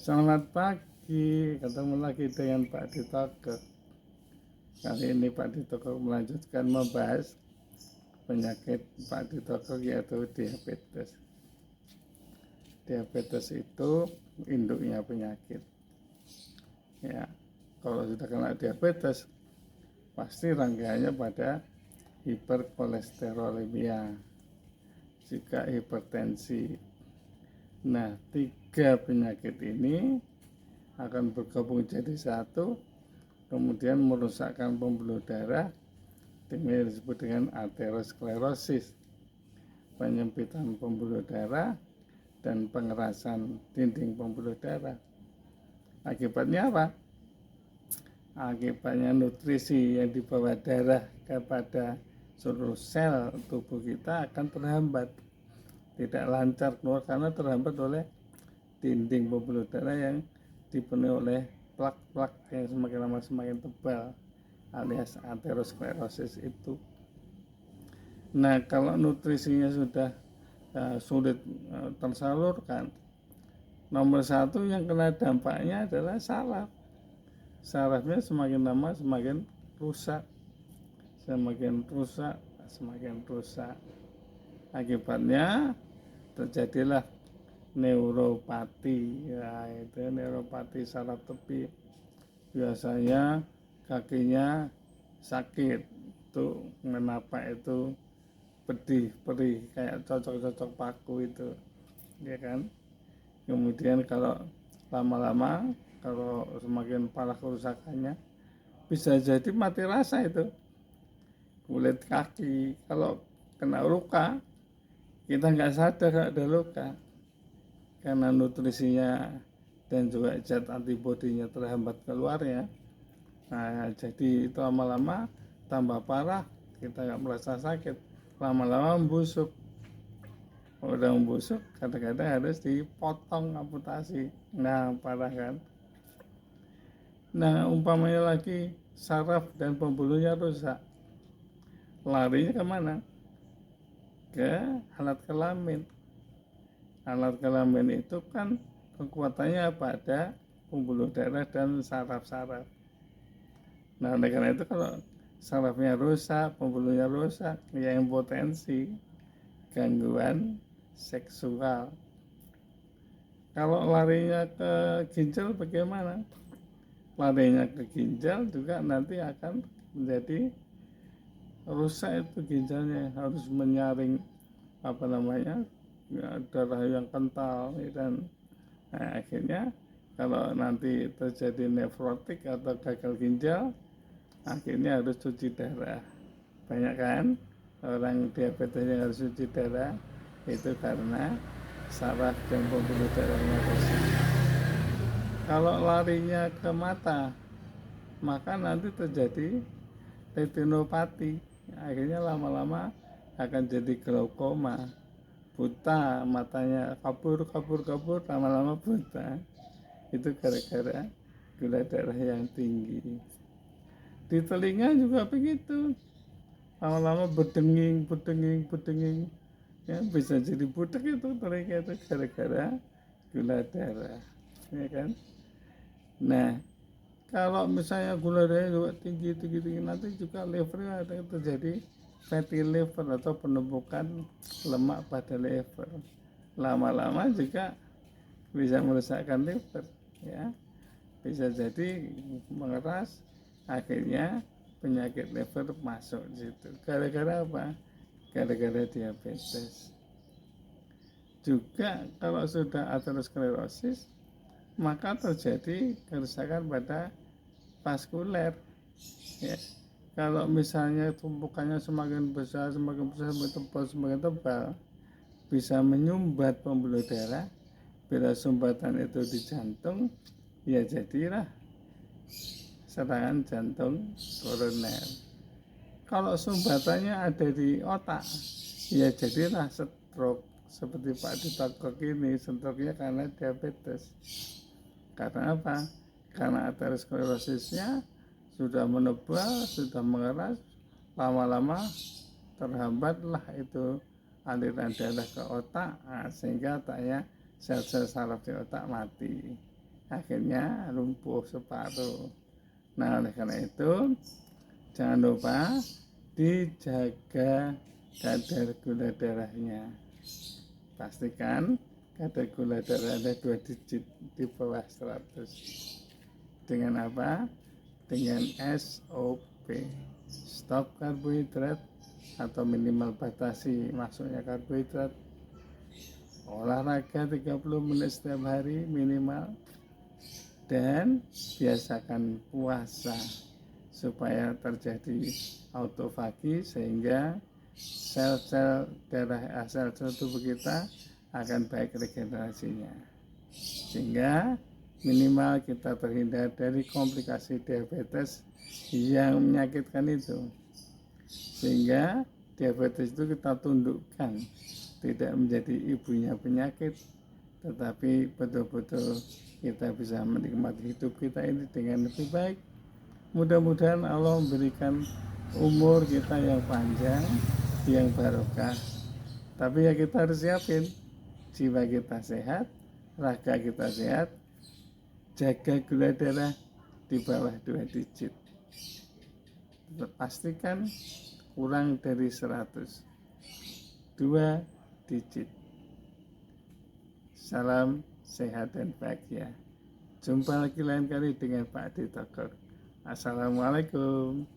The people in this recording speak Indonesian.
Selamat pagi, ketemu lagi dengan Pak Ditoko. Kali ini Pak Ditoko melanjutkan membahas penyakit Pak Ditoko, yaitu diabetes. Diabetes itu induknya penyakit. Ya, kalau sudah kena diabetes, pasti rangkaiannya pada hiperkolesterolemia, juga hipertensi. Nah, tiga penyakit ini akan bergabung jadi satu, kemudian merusakkan pembuluh darah, yang disebut dengan aterosklerosis, penyempitan pembuluh darah dan pengerasan dinding pembuluh darah. Akibatnya apa? Akibatnya nutrisi yang dibawa darah kepada seluruh sel tubuh kita akan terhambat, tidak lancar keluar karena terhambat oleh dinding pembuluh darah yang dipenuhi oleh plak-plak yang semakin lama semakin tebal, alias aterosklerosis itu. Nah, kalau nutrisinya sudah sulit tersalurkan, nomor satu yang kena dampaknya adalah saraf. Sarafnya semakin lama semakin rusak, semakin rusak. Akibatnya terjadilah neuropati. Ya, itu neuropati saraf tepi. Biasanya kakinya sakit, itu menapak itu pedih, perih, kayak cocok-cocok paku itu, ya kan. Kemudian kalau lama-lama, kalau semakin parah kerusakannya, bisa jadi mati rasa itu kulit kaki. Kalau kena luka, kita nggak sadar kalau ada luka, karena nutrisinya dan juga zat antibodinya terhambat keluarnya. Nah, jadi itu lama-lama tambah parah, kita nggak merasa sakit, lama-lama membusuk. Udah membusuk, kadang-kadang harus dipotong, amputasi. Nah, parah kan. Nah, umpamanya lagi saraf dan pembuluhnya rusak, larinya kemana? Ke alat kelamin. Alat kelamin itu kan kekuatannya pada pembuluh darah dan saraf-saraf. Nah, oleh karena itu kalau sarafnya rusak, pembuluhnya rusak, ya impotensi, gangguan seksual. Kalau larinya ke ginjal bagaimana? Larinya ke ginjal juga nanti akan menjadi rusak, itu ginjalnya harus menyaring darah yang kental, dan akhirnya kalau nanti terjadi nefrotik atau gagal ginjal, akhirnya harus cuci darah. Banyak kan orang diabetes yang harus cuci darah, itu karena saraf dan pembuluh darahnya rusak. Kalau larinya ke mata, maka nanti terjadi retinopati, akhirnya lama-lama akan jadi glaukoma, buta matanya, kabur, lama-lama buta. Itu gara-gara gula darah yang tinggi. Di telinga juga begitu, lama-lama berdenging, ya, bisa jadi butek itu telinga itu gara-gara gula darah, ya kan. Nah, kalau misalnya gula darah juga tinggi, nanti juga livernya ada terjadi fatty liver atau penumpukan lemak pada liver. Lama-lama juga bisa merusakkan liver, ya. Bisa jadi mengeras, akhirnya penyakit liver masuk di situ. Gara-gara apa? Gara-gara diabetes. Juga kalau sudah aterosklerosis, maka terjadi kerusakan pada vaskuler. Ya. Kalau misalnya tumpukannya semakin besar, semakin tebal, bisa menyumbat pembuluh darah. Bila sumbatan itu di jantung, ya jadilah serangan jantung koroner. Kalau sumbatannya ada di otak, ya jadilah stroke. Seperti Pak Ditoko ini, stroke-nya karena diabetes. Karena apa? Karena aterosklerosisnya sudah menebal, sudah mengeras, lama-lama terhambatlah itu aliran darah ke otak, sehingga otaknya sel-sel saraf di otak mati. akhirnya lumpuh separuh. Nah, oleh karena itu jangan lupa dijaga kadar gula darahnya. Pastikan kadar gula darah ada 2 digit di bawah 100. Dengan apa? Dengan SOP, stop karbohidrat atau minimal batasi masuknya karbohidrat, olahraga 30 menit setiap hari minimal, dan biasakan puasa supaya terjadi autofagi sehingga sel-sel darah, sel-sel tubuh kita akan baik regenerasinya, sehingga minimal kita terhindar dari komplikasi diabetes yang menyakitkan itu, sehingga diabetes itu kita tundukkan, tidak menjadi ibunya penyakit, tetapi betul-betul kita bisa menikmati hidup kita ini dengan lebih baik. Mudah-mudahan Allah memberikan umur kita yang panjang, yang barokah. Tapi ya kita harus siapin, jiwa kita sehat, raga kita sehat, jaga gula darah di bawah 2 digit. Pastikan kurang dari 100, 2 digit. Salam sehat dan bahagia. Jumpa lagi lain kali dengan Pak Adi Tokor. Assalamualaikum.